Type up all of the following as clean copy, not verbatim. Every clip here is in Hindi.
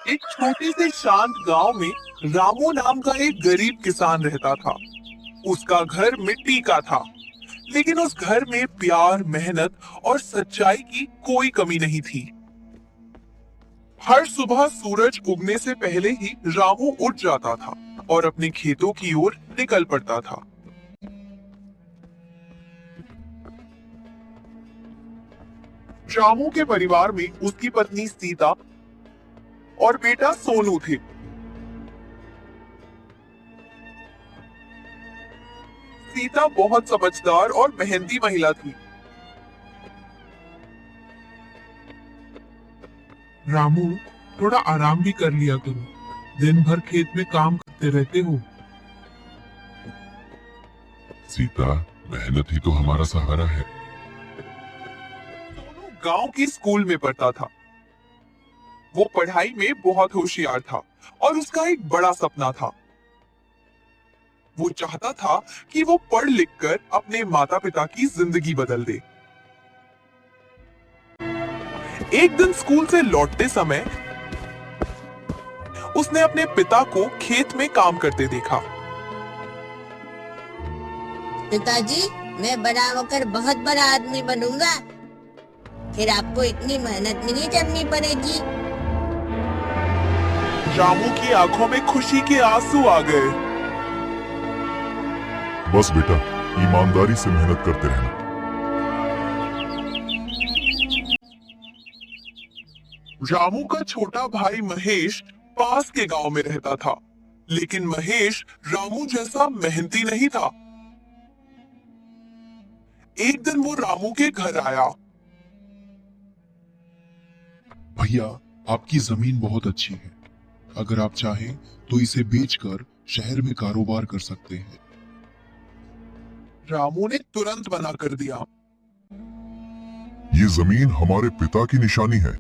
एक छोटे से शांत गांव में रामू नाम का एक गरीब किसान रहता था। उसका घर मिट्टी का था, लेकिन उस घर में प्यार, मेहनत और सच्चाई की कोई कमी नहीं थी। हर सुबह सूरज उगने से पहले ही रामू उठ जाता था और अपने खेतों की ओर निकल पड़ता था। रामू के परिवार में उसकी पत्नी सीता और बेटा सोनू थे। सीता बहुत समझदार और मेहनती महिला थी। रामू, थोड़ा आराम भी कर लिया करो। दिन भर खेत में काम करते रहते हो। सीता, मेहनत ही तो हमारा सहारा है। सोनू गांव की स्कूल में पढ़ता था। वो पढ़ाई में बहुत होशियार था और उसका एक बड़ा सपना था। वो चाहता था कि वो पढ़ लिख कर अपने माता पिता की जिंदगी बदल दे। एक दिन स्कूल से लौटते समय उसने अपने पिता को खेत में काम करते देखा। पिताजी, मैं बड़ा होकर बहुत बड़ा आदमी बनूंगा। फिर आपको इतनी मेहनत नहीं करनी पड़ेगी। रामू की आंखों में खुशी के आंसू आ गए। बस बेटा, ईमानदारी से मेहनत करते रहना। रामू का छोटा भाई महेश पास के गांव में रहता था, लेकिन महेश रामू जैसा मेहनती नहीं था। एक दिन वो रामू के घर आया। भैया, आपकी जमीन बहुत अच्छी है। अगर आप चाहें तो इसे बेचकर शहर में कारोबार कर सकते हैं। रामू ने तुरंत मना कर दिया। ये जमीन हमारे पिता की निशानी है।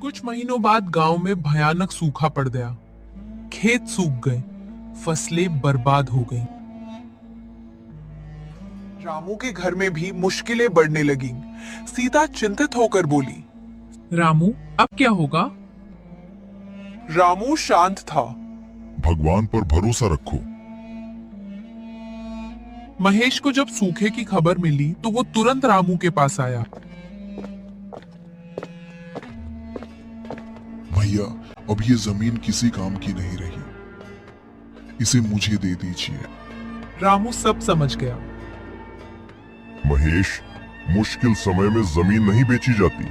कुछ महीनों बाद गांव में भयानक सूखा पड़ गया। खेत सूख गए, फसलें बर्बाद हो गईं। रामू के घर में भी मुश्किलें बढ़ने लगीं। सीता चिंतित होकर बोली। रामू, अब क्या होगा? रामू शांत था। भगवान पर भरोसा रखो। महेश को जब सूखे की खबर मिली तो वो तुरंत रामू के पास आया। भैया, अब ये जमीन किसी काम की नहीं रही। इसे मुझे दे दीजिए। रामू सब समझ गया। महेश, मुश्किल समय में जमीन नहीं बेची जाती।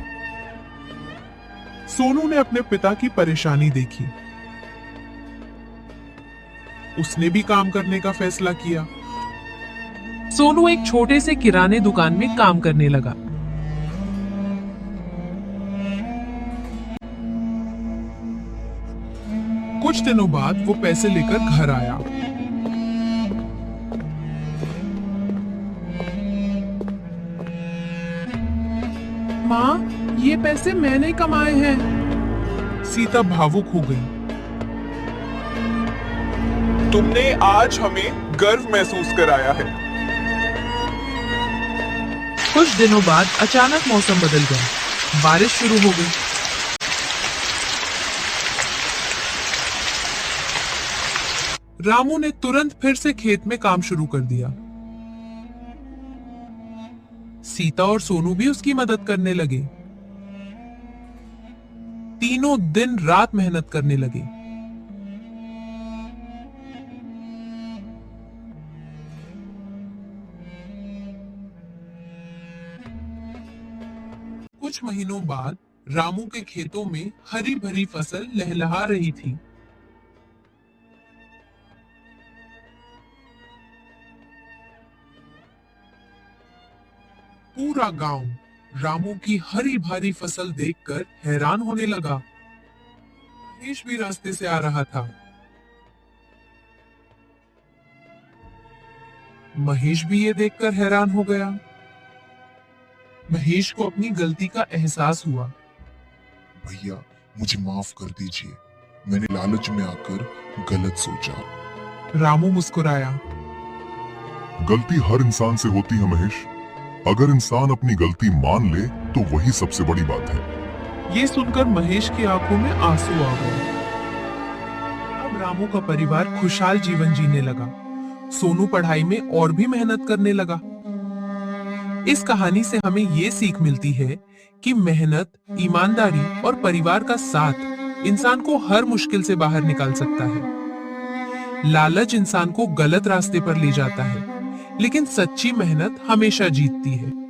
सोनू ने अपने पिता की परेशानी देखी। उसने भी काम करने का फैसला किया। सोनू एक छोटे से किराने दुकान में काम करने लगा। कुछ दिनों बाद वो पैसे लेकर घर आया। माँ, ये पैसे मैंने कमाए हैं। सीता भावुक हो गई। तुमने आज हमें गर्व महसूस कराया है। कुछ दिनों बाद अचानक मौसम बदल गया। बारिश शुरू हो गई। रामू ने तुरंत फिर से खेत में काम शुरू कर दिया। सीता और सोनू भी उसकी मदद करने लगे। तीनों दिन रात मेहनत करने लगे। कुछ महीनों बाद रामू के खेतों में हरी भरी फसल लहलहा रही थी। पूरा गांव रामू की हरी भरी फसल देखकर हैरान होने लगा। महेश भी रास्ते से आ रहा था। महेश भी ये देखकर हैरान हो गया। महेश को अपनी गलती का एहसास हुआ। भैया, मुझे माफ कर दीजिए। मैंने लालच में आकर गलत सोचा। रामू मुस्कुराया। गलती हर इंसान से होती है महेश। अगर इंसान अपनी गलती मान ले तो वही सबसे बड़ी बात है। ये सुनकर महेश की आंखों में आंसू आ गए। अब रामू का परिवार खुशहाल जीवन जीने लगा। सोनू पढ़ाई में और भी मेहनत करने लगा। इस कहानी से हमें ये सीख मिलती है कि मेहनत, ईमानदारी और परिवार का साथ इंसान को हर मुश्किल से बाहर निकाल सकता है। लालच इंसान को गलत रास्ते पर ले जाता है, लेकिन सच्ची मेहनत हमेशा जीतती है।